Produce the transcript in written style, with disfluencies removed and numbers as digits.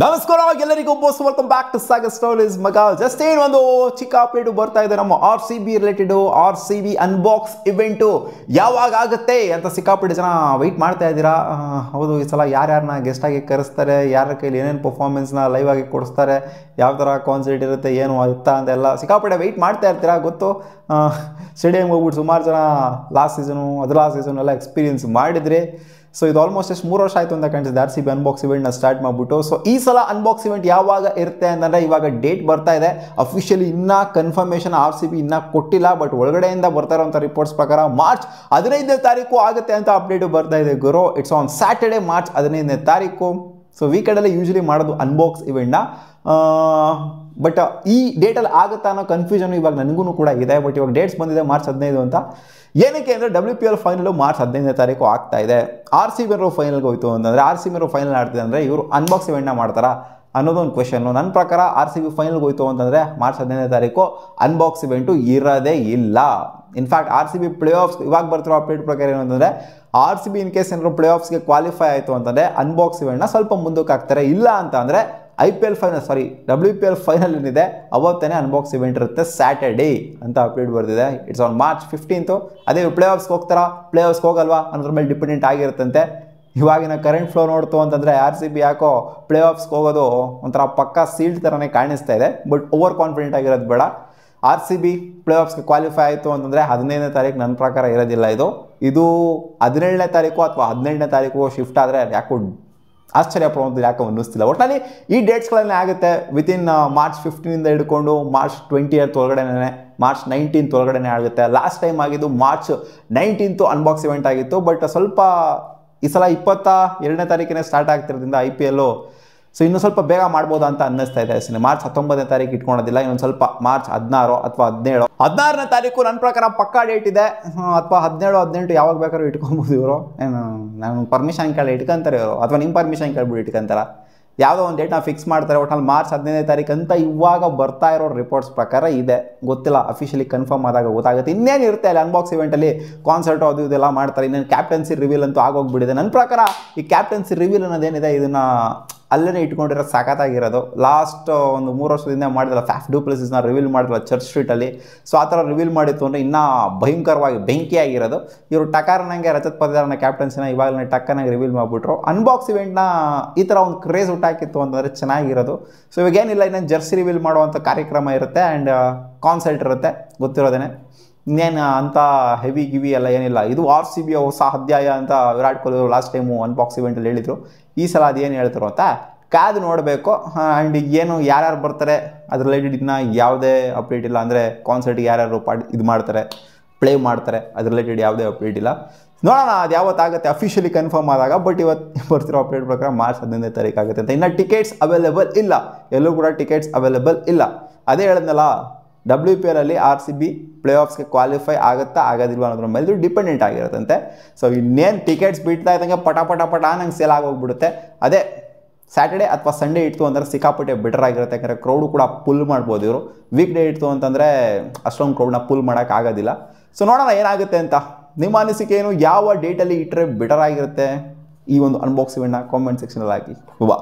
ನಮಸ್ಕಾರ ಎಲ್ಲರಿಗೂ boss welcome back to Sagar stories ಮಗ. ಜಸ್ಟ್ ಒಂದು ಚಿಕ್ಕ ಅಪ್ಡೇಟ್ ಬರ್ತಾ ಇದೆ. ನಮ್ಮ RCB related RCB unbox event ಯಾವಾಗ ಆಗುತ್ತೆ ಅಂತ ಸಿಕ್ಕಾಪಟ್ಟೆ ಜನ ವೆಯ್ಟ್ ಮಾಡ್ತಾ ಇದ್ದೀರಾ. ಹೌದು, ಈ ಸಲ ಯಾರ್ಯಾರನ್ನ ಗೆಸ್ಟ್ ಆಗಿ ಕರೆಸ್ತಾರೆ, ಯಾರ ಕೈಲಿ ಏನೇನು ಪರ್ಫಾರ್ಮೆನ್ಸ್ನ ಲೈವ್ ಆಗಿ ಕೊಡಿಸ್ತಾರೆ, ಯಾವ ಥರ ಕಾನ್ಸರ್ಟ್ ಇರುತ್ತೆ, ಏನು ಇತ್ತ ಅಂತೆಲ್ಲ ಸಿಕ್ಕಾಪಟ್ಟೆ ವೆಯ್ಟ್ ಮಾಡ್ತಾ ಇರ್ತೀರಾ. ಗೊತ್ತು, ಸ್ಟೇಡಿಯಂಗೆ ಹೋಗ್ಬಿಟ್ಟು ಸುಮಾರು ಜನ ಲಾಸ್ಟ್ ಸೀಸನು ಎಲ್ಲ ಎಕ್ಸ್ಪೀರಿಯನ್ಸ್ ಮಾಡಿದ್ರಿ. ಸೊ ಇದು ಆಲ್ಮೋಸ್ಟ್ ಎಷ್ಟು 3 ವರ್ಷ ಆಯಿತು ಅಂತ ಕಾಣಿಸಿದೆ RCB ಅನ್ಬಾಕ್ಸ್ ಇವೆಂಟ್ನ ಸ್ಟಾರ್ಟ್ ಮಾಡಿಬಿಟ್ಟು. ಸೊ ಈ ಸಲ ಅನ್ಬಾಕ್ಸ್ ಇವೆಂಟ್ ಯಾವಾಗ ಇರುತ್ತೆ ಅಂತಂದರೆ ಇವಾಗ ಡೇಟ್ ಬರ್ತಾ ಇದೆ. ಅಫಿಷಿಯಲಿ ಇನ್ನೂ ಕನ್ಫರ್ಮೇಷನ್ RCB ಇನ್ನೂ ಕೊಟ್ಟಿಲ್ಲ, ಬಟ್ ಒಳಗಡೆಯಿಂದ ಬರ್ತಾ ಇರೋಂಥ ರಿಪೋರ್ಟ್ಸ್ ಪ್ರಕಾರ ಮಾರ್ಚ್ 15ನೇ ತಾರೀಕು ಆಗುತ್ತೆ ಅಂತ ಅಪ್ಡೇಟು ಬರ್ತಾ ಇದೆ ಗುರು. ಇಟ್ಸ್ ಆನ್ ಸ್ಯಾಟರ್ಡೇ ಮಾರ್ಚ್ 15ನೇ ತಾರೀಕು. ಸೊ ವೀಕೆಂಡಲ್ಲಿ ಯೂಶಲಿ ಮಾಡೋದು ಅನ್ಬಾಕ್ಸ್ ಇವೆಂಟ್ನ. ಬಟ್ ಈ ಡೇಟಲ್ಲಿ ಆಗುತ್ತಾ ಅನ್ನೋ ಕನ್ಫ್ಯೂಷನ್ ಇವಾಗ ನನಗೂ ಕೂಡ ಇದೆ. ಬಟ್ ಇವಾಗ ಡೇಟ್ಸ್ ಬಂದಿದೆ ಮಾರ್ಚ್ 15 ಅಂತ. ಏನಕ್ಕೆ ಅಂದರೆ WPL ಫೈನಲು ಮಾರ್ಚ್ 15ನೇ ತಾರೀಕು ಆಗ್ತಾ ಇದೆ. RCB ಫೈನಲ್ಗೆ ಹೋಯ್ತು ಅಂತಂದರೆ, RCB ಫೈನಲ್ ಆಡ್ತಿದೆ ಅಂದರೆ ಇವರು ಅನ್ಬಾಕ್ಸ್ ಇವೆಂಟ್ನ ಮಾಡ್ತಾರಾ ಅನ್ನೋದು ಒಂದು ಕ್ವೆಶನ್ನು. ನನ್ನ ಪ್ರಕಾರ RCB ಫೈನಲ್ಗೆ ಹೋಯ್ತು ಅಂತಂದರೆ ಮಾರ್ಚ್ 15ನೇ ತಾರೀಕು ಅನ್ಬಾಕ್ಸ್ ಇವೆಂಟು ಇರೋದೇ ಇಲ್ಲ. ಇನ್ಫ್ಯಾಕ್ಟ್ RCB ಪ್ಲೇ ಆಫ್ಸ್ ಇವಾಗ ಬರ್ತಿರೋ ಅಪ್ಡೇಟ್ ಪ್ರಕಾರ ಏನು ಅಂತಂದರೆ, RCB ಇನ್ ಕೇಸ್ ಏನಾದ್ರು ಪ್ಲೇ ಆಫ್ಸ್ಗೆ ಕ್ವಾಲಿಫೈ ಆಯಿತು ಅಂತಂದರೆ ಅನ್ಬಾಕ್ಸ್ ಇವೆಂಟ್ನ ಸ್ವಲ್ಪ ಮುಂದಕ್ಕೆ ಹಾಕ್ತಾರೆ. ಇಲ್ಲ ಅಂತ ಅಂದರೆ WPL ಫೈನಲ್ ಏನಿದೆ ಅವತ್ತೇ ಅನ್ಬಾಕ್ಸ್ ಇವೆಂಟ್ ಇರುತ್ತೆ, ಸ್ಯಾಟರ್ಡೇ ಅಂತ ಅಪ್ಡೇಟ್ ಬರ್ತಿದೆ. It's on March 15. ಅದೇ ಪ್ಲೇ ಆಫ್ಸ್ಗೆ ಹೋಗ್ತಾರಾ, ಪ್ಲೇ ಆಫ್ಸ್ಗೆ ಹೋಗಲ್ವಾ ಅನ್ನೋದ್ರ ಮೇಲೆ ಡಿಪೆಂಡೆಂಟ್ ಆಗಿರುತ್ತಂತೆ. ಇವಾಗಿನ ಕರೆಂಟ್ ಫ್ಲೋ ನೋಡ್ತು ಅಂತಂದರೆ RCB ಯಾಕೋ ಪ್ಲೇ ಆಫ್ಸ್ಗೆ ಹೋಗೋದು ಒಂಥರ ಪಕ್ಕಾ ಸೀಲ್ಡ್ ಥರನೇ ಕಾಣಿಸ್ತಾ ಇದೆ. ಬಟ್ ಓವರ್ ಕಾನ್ಫಿಡೆಂಟ್ ಆಗಿರೋದು ಬೇಡ. RCB ಪ್ಲೇ ಆಫ್ಸ್ಗೆ ಕ್ವಾಲಿಫೈ ಆಯಿತು ಅಂತಂದರೆ 15ನೇ ತಾರೀಕು ನನ್ನ ಪ್ರಕಾರ ಇರೋದಿಲ್ಲ. ಇದು 17ನೇ ತಾರೀಕು ಅಥವಾ 18ನೇ ತಾರೀಕು ಶಿಫ್ಟ್ ಆದರೆ ಯಾಕೋ ಆಶ್ಚರ್ಯ ಪಡುವಂಥದ್ದು ಯಾಕೆ ಅನ್ನಿಸ್ತಿಲ್ಲ. ಒಟ್ಟಿನಲ್ಲಿ ಈ ಡೇಟ್ಸ್ಗಳನ್ನೇ ಆಗುತ್ತೆ. ವಿತಿನ್ ಮಾರ್ಚ್ 15ಇಂದ ಹಿಡ್ಕೊಂಡು ಮಾರ್ಚ್ 20th ಒಳಗಡೆನೇ, ಮಾರ್ಚ್ 19th ಒಳಗಡೆನೇ ಆಗುತ್ತೆ. ಲಾಸ್ಟ್ ಟೈಮ್ ಆಗಿದ್ದು ಮಾರ್ಚ್ 19th ಅನ್ಬಾಕ್ಸ್ ಇವೆಂಟ್ ಆಗಿತ್ತು. ಬಟ್ ಸ್ವಲ್ಪ ಈ ಸಲ 22ನೇ ತಾರೀಕಿನೇ ಸ್ಟಾರ್ಟ್ ಆಗ್ತಿರೋದ್ರಿಂದ IPL, ಸೊ ಇನ್ನೂ ಸ್ವಲ್ಪ ಬೇಗ ಮಾಡ್ಬೋದು ಅಂತ ಅನ್ನಿಸ್ತಾ ಇದೆ. ಮಾರ್ಚ್ 19ನೇ ತಾರೀಕು ಇಟ್ಕೊಳೋದಿಲ್ಲ, ಇನ್ನೊಂದು ಸ್ವಲ್ಪ ಮಾರ್ಚ್ 16 ಅಥವಾ 16ನೇ ತಾರೀಕು ನನ್ನ ಪ್ರಕಾರ ಪಕ್ಕಾ ಡೇಟ್ ಇದೆ. ಅಥವಾ 17, 18 ಯಾವಾಗ ಬೇಕಾದ್ರೂ ಇಟ್ಕೊಬೋದು ಇವರು. ಏನು ನಾನು ಪರ್ಮಿಷನ್ ಕೇಳಿ ಇಟ್ಕೊಂತಾರೆ ಇವರು, ಅಥವಾ ನಿಮ್ಮ ಪರ್ಮಿಷನ್ ಕೇಳ್ಬಿಟ್ಟು ಇಟ್ಕೊಂತಾರ. ಯಾವುದೋ ಒಂದು ಡೇಟ್ನ ಫಿಕ್ಸ್ ಮಾಡ್ತಾರೆ. ಒಟ್ಟಲ್ಲಿ ಮಾರ್ಚ್ 15ನೇ ತಾರೀಕು ಅಂತ ಇವಾಗ ಬರ್ತಾ ಇರೋ ರಿಪೋರ್ಟ್ಸ್ ಪ್ರಕಾರ ಇದೆ. ಗೊತ್ತಿಲ್ಲ, ಅಫಿಷಿಯಲಿ ಕನ್ಫರ್ಮ್ ಆದಾಗ ಗೊತ್ತಾಗುತ್ತೆ. ಇನ್ನೇನು ಇರುತ್ತೆ ಅಲ್ಲಿ ಅನ್ಬಾಕ್ಸ್ ಇವೆಂಟಲ್ಲಿ, ಕಾನ್ಸರ್ಟು ಅದು ಇದೆಲ್ಲ ಮಾಡ್ತಾರೆ. ಇನ್ನೇನು ಕ್ಯಾಪ್ಟನ್ಸಿ ರಿವೀಲ್ ಅಂತೂ ಆಗೋಗ್ಬಿಟ್ಟಿದೆ. ನನ್ನ ಪ್ರಕಾರ ಈ ಕ್ಯಾಪ್ಟನ್ಸಿ ರಿವೀಲ್ ಅನ್ನೋದೇನಿದೆ ಇದನ್ನು ಅಲ್ಲೇ ಇಟ್ಕೊಂಡಿರೋ ಸಾಕತ್ತಾಗಿರೋದು. ಲಾಸ್ಟ್ ಒಂದು 3 ವರ್ಷದಿಂದ ಮಾಡಿದ್ರಲ್ಲ, ಫ್ಯಾಫ್ ಡು ಪ್ಲೆಸಿಸ್ನ ರಿವೀಲ್ ಮಾಡಿದ್ರಲ್ಲ ಚರ್ಚ್ ಸ್ಟ್ರೀಟಲ್ಲಿ. ಸೊ ಆ ಥರ ರಿವೀಲ್ ಮಾಡಿತ್ತು ಅಂದರೆ ಇನ್ನೂ ಭಯಂಕರವಾಗಿ ಬೆಂಕಿಯಾಗಿರೋದು. ಇವರು ಟಕಾರನಂಗೆ ರಜತ್ ಪತಿದಾರನ ಕ್ಯಾಪ್ಟನ್ಸಿನ ಇವಾಗಲೇ ಟಕ್ಕನಾಗಿ ರಿವೀಲ್ ಮಾಡಿಬಿಟ್ರು. ಅನ್ಬಾಕ್ಸ್ ಇವೆಂಟ್ನ ಈ ಥರ ಒಂದು ಕ್ರೇಜ್ ಹುಟ್ಟಾಕಿತ್ತು ಅಂತಂದರೆ ಚೆನ್ನಾಗಿರೋದು. ಸೊ ಇವಾಗೇನಿಲ್ಲ, ಇನ್ನೇನು ಜರ್ಸಿ ರಿವೀಲ್ ಮಾಡುವಂಥ ಕಾರ್ಯಕ್ರಮ ಇರುತ್ತೆ ಆ್ಯಂಡ್ ಕಾನ್ಸರ್ಟ್ ಇರುತ್ತೆ, ಗೊತ್ತಿರೋದೇನೆ. ಇನ್ನೇನು ಅಂಥ ಹೆವಿ ಗಿವಿ ಎಲ್ಲ ಏನಿಲ್ಲ. ಇದು RCB ಹೊಸ ಅಧ್ಯಾಯ ಅಂತ Virat Kohli last time unbox ಇವೆಂಟಲ್ಲಿ ಹೇಳಿದರು. ಈ ಸಲ ಅದೇನು ಹೇಳ್ತಾರೋ ಅಂತ ಕಾದು ನೋಡಬೇಕು. ಆ್ಯಂಡ್ ಏನು ಯಾರ್ಯಾರು ಬರ್ತಾರೆ ಅದ್ರ ರಿಲೇಟೆಡ್ ಇನ್ನೂ ಯಾವುದೇ ಅಪ್ಡೇಟ್ ಇಲ್ಲ. ಅಂದರೆ ಕಾನ್ಸರ್ಟಿಗೆ ಯಾರ್ಯಾರು ಇದು ಮಾಡ್ತಾರೆ, ಪ್ಲೇ ಮಾಡ್ತಾರೆ, ಅದ್ರ ರಿಲೇಟೆಡ್ ಯಾವುದೇ ಅಪ್ಡೇಟ್ ಇಲ್ಲ. ನೋಡೋಣ ಅದು ಯಾವತ್ತಾಗುತ್ತೆ ಅಫಿಷಿಯಲಿ ಕನ್ಫರ್ಮ್ ಆದಾಗ. ಬಟ್ ಇವತ್ತು ಬರ್ತಿರೋ ಅಪ್ಡೇಟ್ ಪ್ರಕಾರ ಮಾರ್ಚ್ 15ನೇ ತಾರೀಕು ಆಗುತ್ತೆ ಅಂತ. ಇನ್ನು ಟಿಕೆಟ್ಸ್ ಅವೈಲೇಬಲ್ ಇಲ್ಲ, ಎಲ್ಲೂ ಕೂಡ ಟಿಕೆಟ್ಸ್ ಅವೈಲೇಬಲ್ ಇಲ್ಲ. ಅದೇ ಹೇಳಿದ್ನಲ್ಲ, WPL ಅಲ್ಲಿ RCB ಪ್ಲೇ ಆಫ್ಸ್ಗೆ ಕ್ವಾಲಿಫೈ ಆಗುತ್ತಾ ಆಗೋದಿಲ್ವ ಅನ್ನೋದ್ರ ಮೇಲೆ ಡಿಪೆಂಡೆಂಟ್ ಆಗಿರುತ್ತಂತೆ. ಸೊ ಇನ್ನೇನು ಟಿಕೆಟ್ಸ್ ಬಿಡ್ತಾ ಇದ್ದಂಗೆ ಪಟ ನಂಗೆ ಸೇಲ್ ಆಗೋಗ್ಬಿಡುತ್ತೆ. ಅದೇ ಸ್ಯಾಟರ್ಡೇ ಅಥವಾ ಸಂಡೇ ಇಡ್ತು ಅಂದರೆ ಸಿಕ್ಕಾಪಟ್ಟೆ ಬೆಟರ್ ಆಗಿರುತ್ತೆ. ಯಾಕಂದರೆ ಕ್ರೌಡು ಕೂಡ ಪುಲ್ ಮಾಡ್ಬೋದು ಇವರು. ವೀಕ್ ಡೇ ಇಡ್ತು ಅಂತಂದರೆ ಅಷ್ಟೊಂದು ಕ್ರೌಡ್ನ ಪುಲ್ ಮಾಡೋಕ್ಕಾಗೋದಿಲ್ಲ. ಸೊ ನೋಡೋಣ ಏನಾಗುತ್ತೆ ಅಂತ. ನಿಮ್ಮ ಅನಿಸಿಕೆ ಏನು? ಯಾವ ಡೇಟಲ್ಲಿ ಇಟ್ಟರೆ ಬೆಟರ್ ಆಗಿರುತ್ತೆ ಈ ಒಂದು ಅನ್ಬಾಕ್ಸ್ ಇವೆಂಟ್ನ ಕಾಮೆಂಟ್ ಸೆಕ್ಷನಲ್ಲಿ ಹಾಕಿ. ಬಾ.